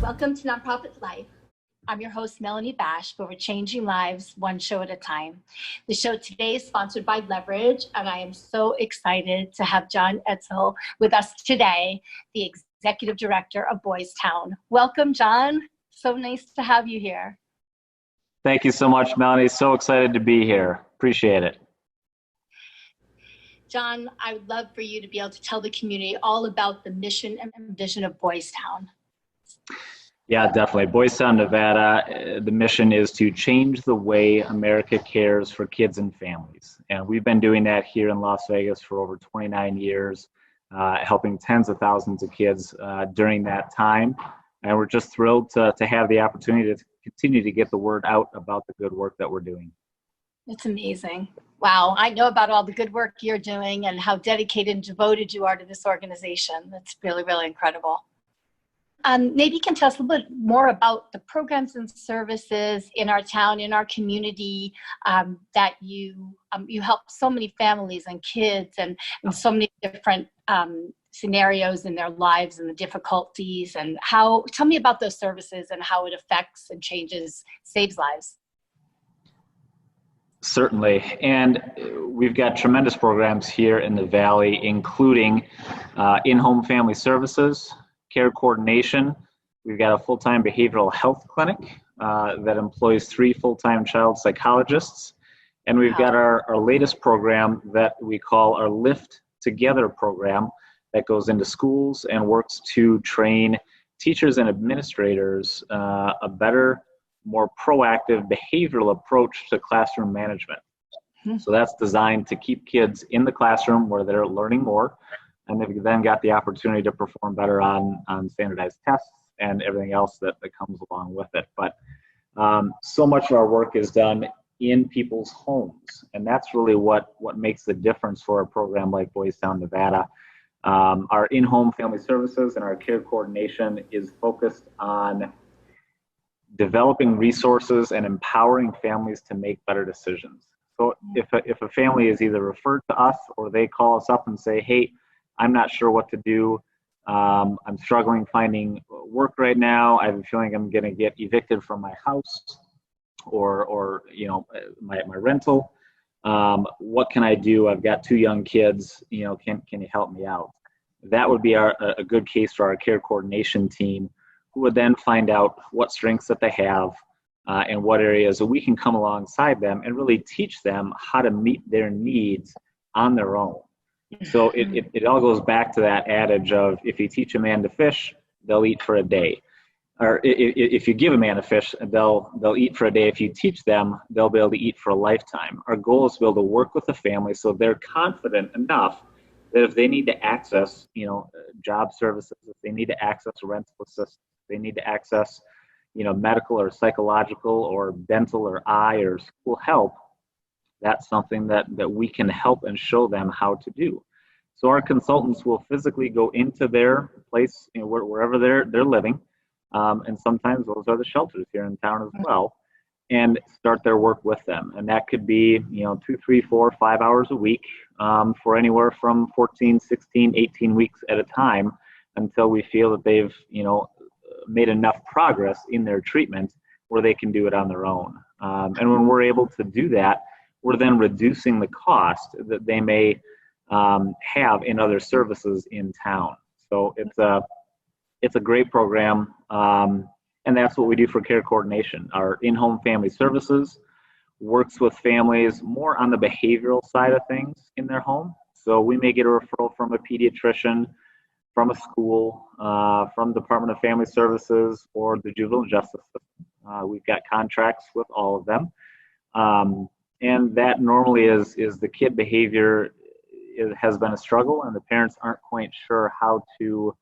Welcome to Nonprofit Life. I'm your host, Melanie Bash, where we're changing lives one show at a time. The show today is sponsored by Leverage, and I am so excited to have John Etzell with us today, the Executive Director of Boys Town. Welcome, John. So nice to have you here. Thank you so much, Melanie. So excited to be here. Appreciate it. John, I would love for you to be able to tell the community all about the mission and vision of Boys Town. Yeah, definitely. Boys Town, Nevada, the mission is to change the way America cares for kids and families. And we've been doing that here in Las Vegas for over 29 years, helping tens of thousands of kids during that time. And we're just thrilled to have the opportunity to continue to get the word out about the good work that we're doing. It's amazing. Wow. I know about all the good work you're doing and how dedicated and devoted you are to this organization. That's really, really incredible. Maybe you can tell us a little bit more about the programs and services in our town, in our community, that you help so many families and kids and so many different scenarios in their lives and the difficulties, and tell me about those services and how it affects and changes, saves lives. Certainly. And we've got tremendous programs here in the Valley, including in-home family services, care coordination. We've got a full-time behavioral health clinic that employs 3 full-time child psychologists. And we've got our latest program that we call our Lift Together program that goes into schools and works to train teachers and administrators a better, more proactive behavioral approach to classroom management. So that's designed to keep kids in the classroom where they're learning more, and they've then got the opportunity to perform better on standardized tests and everything else that comes along with it. But so much of our work is done in people's homes, and that's really what makes the difference for a program like Boys Town, Nevada. Our in-home family services and our care coordination is focused on developing resources and empowering families to make better decisions. So if a family is either referred to us or they call us up and say, hey, I'm not sure what to do. I'm struggling finding work right now. I have a feeling I'm going to get evicted from my house or my rental. What can I do? I've got 2 young kids. Can you help me out? That would be a good case for our care coordination team, who would then find out what strengths that they have and what areas that we can come alongside them and really teach them how to meet their needs on their own. So it all goes back to that adage of, if you teach a man to fish, they'll eat for a day. Or if you give a man a fish, they'll eat for a day. If you teach them, they'll be able to eat for a lifetime. Our goal is to be able to work with the family so they're confident enough that if they need to access, job services, if they need to access rental assistance, if they need to access, medical or psychological or dental or eye or school help, that's something that we can help and show them how to do. So our consultants will physically go into their place, wherever they're living, and sometimes those are the shelters here in town as well, and start their work with them. And that could be 2, 3, 4, 5 hours a week for anywhere from 14, 16, 18 weeks at a time, until we feel that they've made enough progress in their treatment where they can do it on their own. And when we're able to do that, we're then reducing the cost that they may have in other services in town. So it's a great program, and that's what we do for care coordination. Our in-home family services works with families more on the behavioral side of things in their home. So we may get a referral from a pediatrician, from a school, from Department of Family Services, or the juvenile justice system. We've got contracts with all of them. And that normally is the kid behavior has been a struggle, and the parents aren't quite sure how to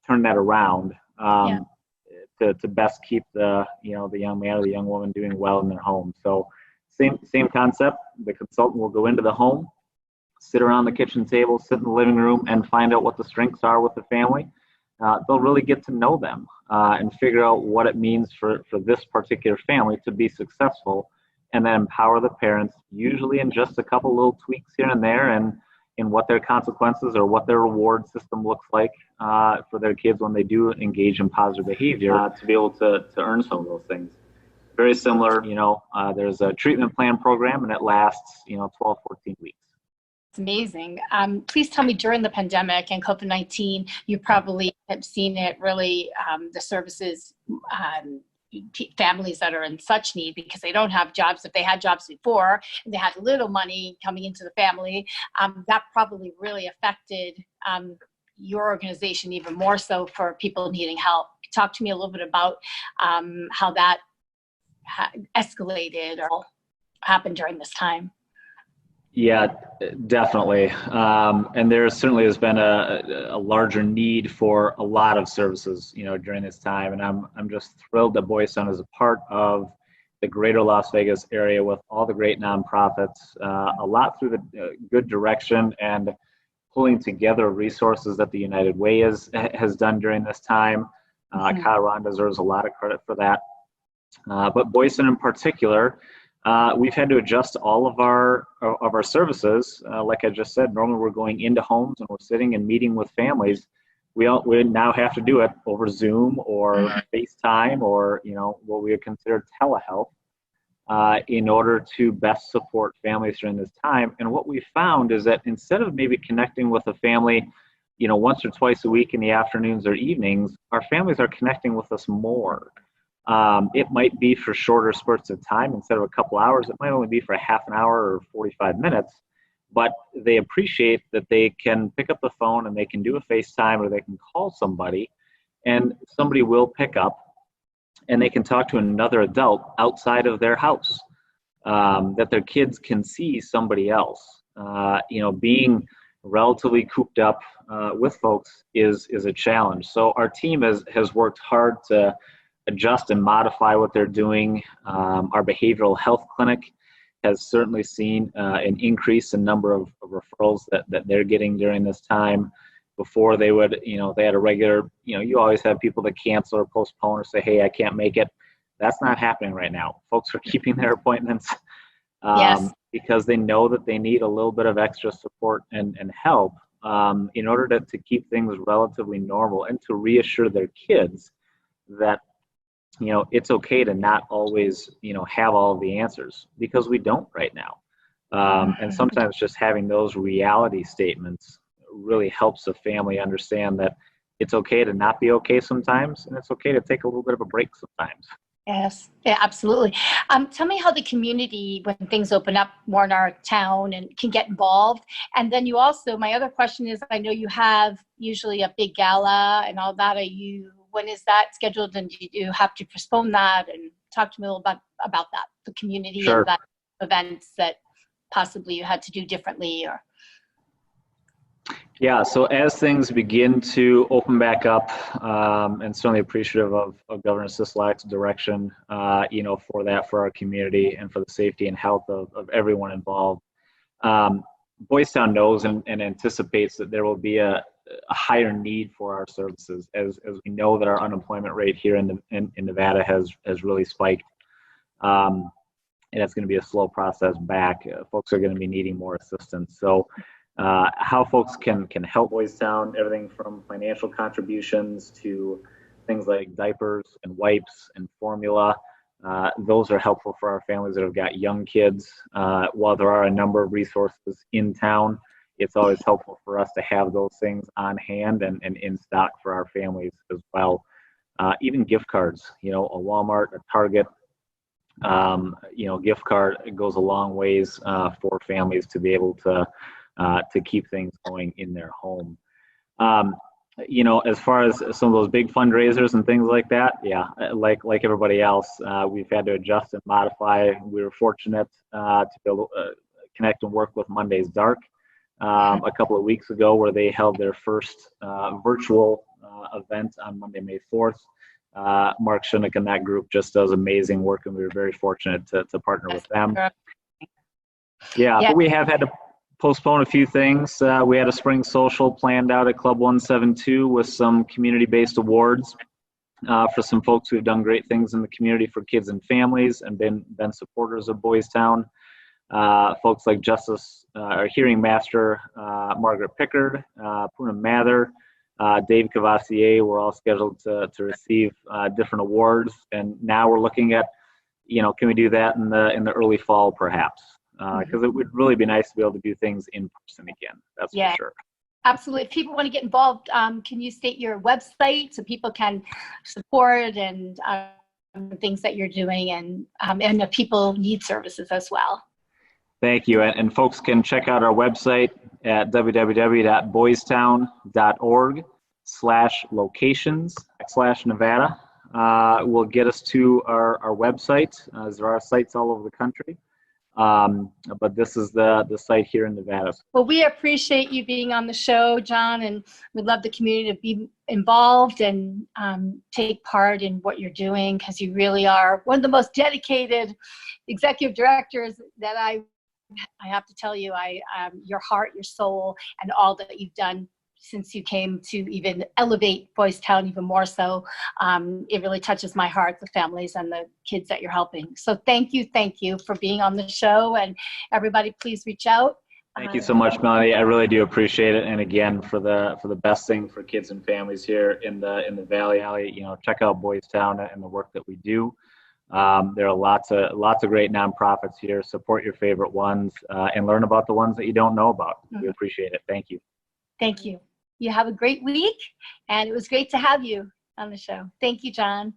turn that around to best keep the young man or the young woman doing well in their home. So same concept. The consultant will go into the home, sit around the kitchen table, sit in the living room, and find out what the strengths are with the family. They'll really get to know them and figure out what it means for this particular family to be successful, and then empower the parents, usually in just a couple little tweaks here and there, and in what their consequences or what their reward system looks like for their kids when they do engage in positive behavior to be able to earn some of those things. Very similar, there's a treatment plan program, and it lasts, 12, 14 weeks. It's amazing. Please tell me, during the pandemic and COVID-19, you probably have seen it really, the services, families that are in such need because they don't have jobs. If they had jobs before and they had little money coming into the family, that probably really affected your organization even more so for people needing help. Talk to me a little bit about how that escalated or happened during this time. Yeah, definitely. And there certainly has been a larger need for a lot of services, during this time. And I'm just thrilled that Boys Town is a part of the greater Las Vegas area with all the great nonprofits, a lot through the good direction and pulling together resources that the United Way has done during this time. Kyle Ron deserves a lot of credit for that. But Boys Town in particular, we've had to adjust all of our services. Like I just said, normally we're going into homes and we're sitting and meeting with families. We now have to do it over Zoom or FaceTime or what we would consider telehealth in order to best support families during this time. And what we found is that instead of maybe connecting with a family, once or twice a week in the afternoons or evenings, our families are connecting with us more. It might be for shorter spurts of time. Instead of a couple hours, it might only be for a half an hour or 45 minutes, but they appreciate that they can pick up the phone and they can do a FaceTime or they can call somebody and somebody will pick up and they can talk to another adult outside of their house, that their kids can see somebody else. Being relatively cooped up with folks is a challenge. So our team has worked hard to adjust and modify what they're doing. Our behavioral health clinic has certainly seen an increase in number of referrals that they're getting during this time. Before they would, they had a regular, you always have people that cancel or postpone or say, hey, I can't make it. That's not happening right now. Folks are keeping their appointments because they know that they need a little bit of extra support and help in order to keep things relatively normal and to reassure their kids that it's okay to not always, have all of the answers because we don't right now. And sometimes just having those reality statements really helps a family understand that it's okay to not be okay sometimes, and it's okay to take a little bit of a break sometimes. Yes, yeah, absolutely. Tell me how the community, when things open up more in our town, and can get involved. And then you also, my other question is, I know you have usually a big gala and all that. When is that scheduled, and do you have to postpone that? And talk to me a little bit about that, the community Sure. and that events that possibly you had to do differently or. Yeah, so as things begin to open back up, and certainly appreciative of Governor Sisolak's direction, for our community and for the safety and health of everyone involved. Boys Town knows and anticipates that there will be a higher need for our services as we know that our unemployment rate here in Nevada has really spiked. And it's going to be a slow process back. Folks are going to be needing more assistance. So how folks can help Boys Town, everything from financial contributions to things like diapers and wipes and formula. Those are helpful for our families that have got young kids. While there are a number of resources in town, it's always helpful for us to have those things on hand and in stock for our families as well. Even gift cards, a Walmart, a Target, gift card, it goes a long ways for families to be able to keep things going in their home. As far as some of those big fundraisers and things like that, like everybody else, we've had to adjust and modify. We were fortunate to be able to connect and work with Monday's Dark a couple of weeks ago, where they held their first virtual event on Monday, May 4th. Mark Shinnick and that group just does amazing work, and we were very fortunate to partner with them. But we have had to postpone a few things. We had a spring social planned out at Club 172 with some community-based awards for some folks who have done great things in the community for kids and families and been supporters of Boys Town. folks like Justice or Hearing Master Margaret Pickard, Poonam Mather, Dave Cavassier were all scheduled to receive different awards, and now we're looking at, can we do that in the early fall perhaps? Because it would really be nice to be able to do things in person again. That's for sure. Absolutely. If people want to get involved, can you state your website so people can support and things that you're doing, and if people need services as well? Thank you. And folks can check out our website at www.boystown.org/locations/Nevada. Will get us to our website, as there are sites all over the country. But this is the site here in Nevada. Well, we appreciate you being on the show, John, and we'd love the community to be involved and take part in what you're doing, because you really are one of the most dedicated executive directors that I have to tell you, your heart, your soul, and all that you've done since you came to even elevate Boys Town even more so. It really touches my heart, the families and the kids that you're helping. So thank you for being on the show, and everybody please reach out. Thank you so much, Melanie. I really do appreciate it. And again, for the best thing for kids and families here in the Valley Alley, check out Boys Town and the work that we do. There are lots of great nonprofits here. Support your favorite ones and learn about the ones that you don't know about. We appreciate it. Thank you. Thank you. You have a great week, and it was great to have you on the show. Thank you, John.